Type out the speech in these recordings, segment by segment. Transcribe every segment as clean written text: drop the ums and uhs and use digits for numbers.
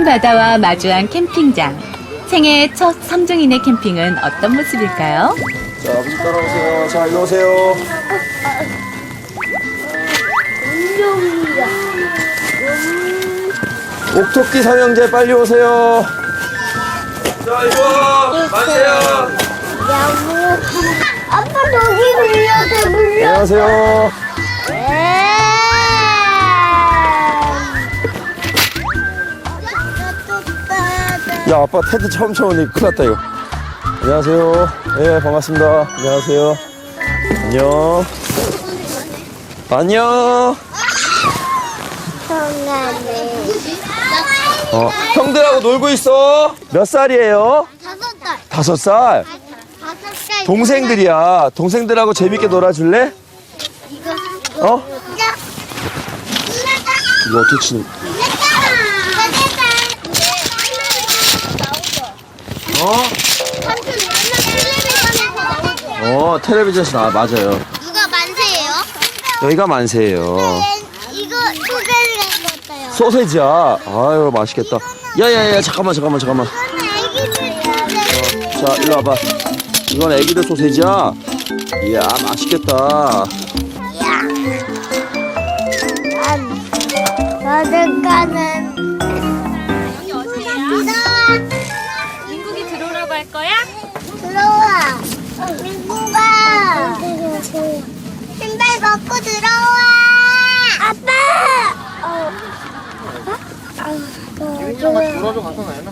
푸른 바다와 마주한 캠핑장. 생애 첫 삼둥이네 캠핑은 어떤 모습일까요? 자, 아버지 따라오세요. 자, 일로 오세요. 운동이야. 옥토끼 삼형제 빨리 오세요. 자, 이리 와. 마세요. 야구. 아빠 저기 물려대 물려. 안녕하세요. 야, 아빠 텐트 처음 쳐오니 큰일 났다, 이거. 안녕하세요. 예, 반갑습니다. 안녕하세요. 안녕. 안녕. 형들하고 놀고 있어. 몇 살이에요? 5살. 5살? 5살. 동생들이야. 동생들하고 재밌게 놀아줄래? 어? 이거 어떻게 치는? 텔레비전에서 맞아요. 누가 만세예요? 여기가 만세예요. 이거 소세지 같아요. 소세지야. 아유, 맛있겠다. 야야야, 잠깐만. 이거는 애기들. 자, 일로 와봐. 이건 애기들 소세지야. 이야, 맛있겠다. 어딜까는 민국이 들어오라고 할 거야? 들어와. 민구가 신발 벗고 들어와. 아빠. 놀아줘 가서 나야나.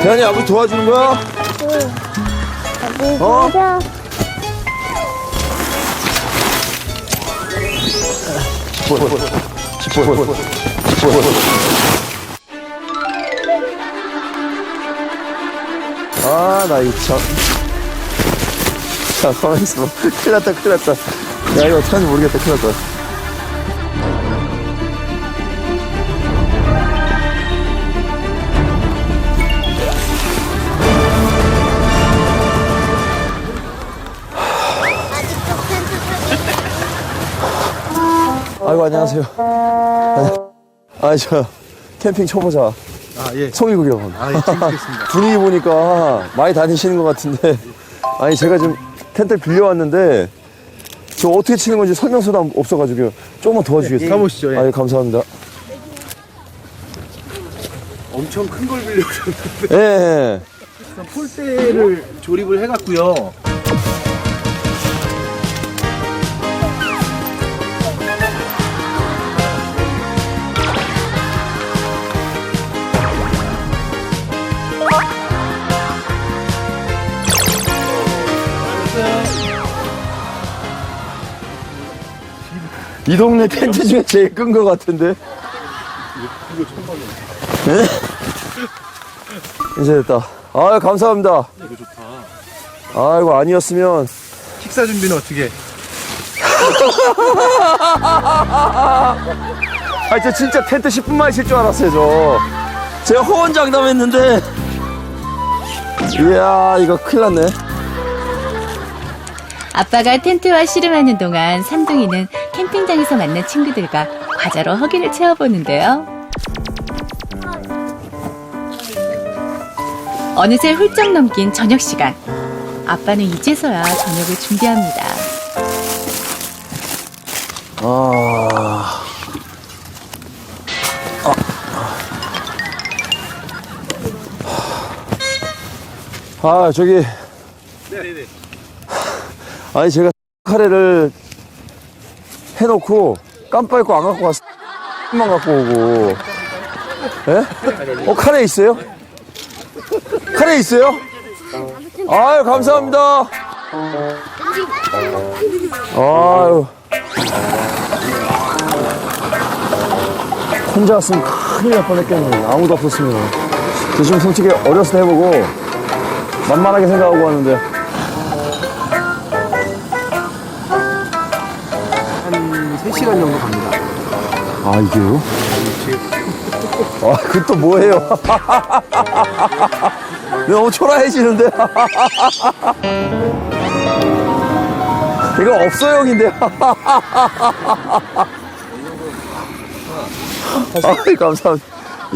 대한이 아버지 도와주는 거야? 어? 아, 나 이 참. 자, 가만히 있어. 큰일 났다. 야, 이거 어떡하는지 모르겠다. 큰일 났다. 아이고, 안녕하세요. 저 캠핑 초보자 아, 예. 송일국이요. 아, 예, 재밌겠습니다. 분위기 보니까 많이 다니시는 것 같은데, 아니 제가 지금 텐트를 빌려왔는데 저 어떻게 치는 건지 설명서도 없어가지고 조금만 도와주겠어요? 가보시죠, 예. 아, 예, 감사합니다. 엄청 큰 걸 빌려오셨는데. 예, 예. 폴대를 조립을 해갖고요. 이 동네 텐트 중에 제일 큰 것 같은데. 이거 처음 봤는데. 예? 이제 됐다. 아유, 감사합니다. 이거 좋다. 아이고, 아니었으면. 식사 준비는 어떻게? 아, 저 진짜 텐트 10분만 있을 줄 알았어요, 저. 제가 호언장담했는데. 이야, 이거 큰일 났네. 아빠가 텐트와 씨름하는 동안 삼둥이는 캠핑장에서 만난 친구들과 과자로 허기를 채워보는데요. 어느새 훌쩍 넘긴 저녁 시간. 아빠는 이제서야 저녁을 준비합니다. 저기. 네네네. 아니, 제가 카레를 해놓고 깜빡 잊고 안 갖고 왔어. 만 갖고 오고. 예? 카레 있어요? 카레 있어요? 아유, 감사합니다. 아유. 혼자 왔으면 큰일 날 뻔했겠네. 아무도 없었으면. 저 지금 솔직히 어렸을 때 해보고 만만하게 생각하고 왔는데. 한 3시간 정도 갑니다. 아, 이게요? 아, 그건 또 뭐예요? 너무 초라해지는데. 이거 없어형인데. 아이, 감사합니다.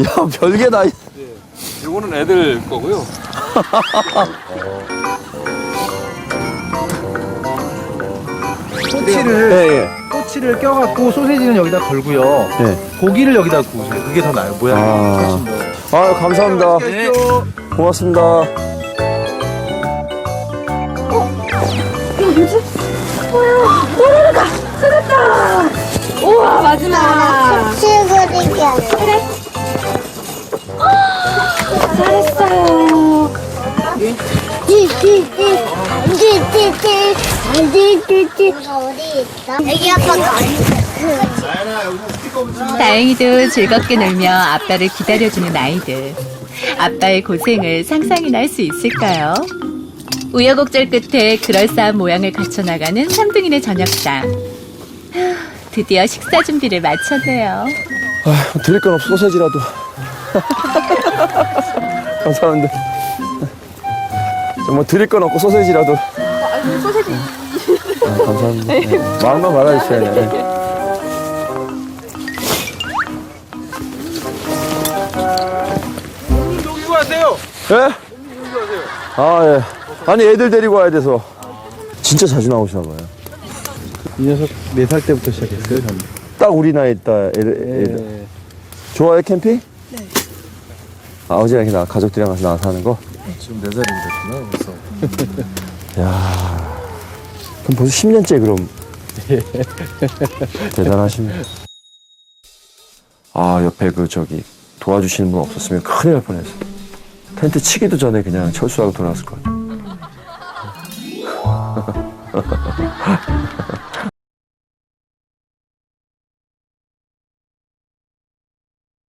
야, 별게 다. 요거는 애들 거고요. 꼬치를 예, 예. 꼬치를 껴갖고 소세지는 여기다 걸고요. 예. 고기를 여기다 구우세요. 그게 더 나아요. 모양이. 아, 감사합니다. 고맙습니다. 우와, 마지막. 치우고리기 하는. 그래. 잘했어요. 띠띠띠 어디 있어? 애기 아빠가 다행히도 즐겁게 놀며 아빠를 기다려주는 아이들. 아빠의 고생을 상상이나 할 수 있을까요? 우여곡절 끝에 그럴싸한 모양을 갖춰나가는 삼둥이네 저녁상. 후, 드디어 식사 준비를 마쳤네요. 아, 드릴 건 없어, 소세지라도. 감사합니다. 뭐 드릴 건 없고 소세지라도. 아니, 소세지. 아, 감사합니다. 네. 마음만 받아주셔야 돼. 여기 가세요. 예? 아, 예. 아니, 애들 데리고 와야 돼서. 진짜 자주 나오시나 봐요. 이 녀석 4살 때부터 시작했어요, 저는. 딱 우리 나이 딱 애들. 좋아해, 캠핑? 네. 아버지랑 이렇게 가족들이랑 가서 나와서 하는 거? 지금 4살이 됐구나, 벌써. 야, 그럼 벌써 10년째 그럼. 대단하시네. 아, 옆에 저기 도와주시는 분 없었으면 큰일 날 뻔했어. 텐트 치기도 전에 그냥 철수하고 돌아왔을 거야.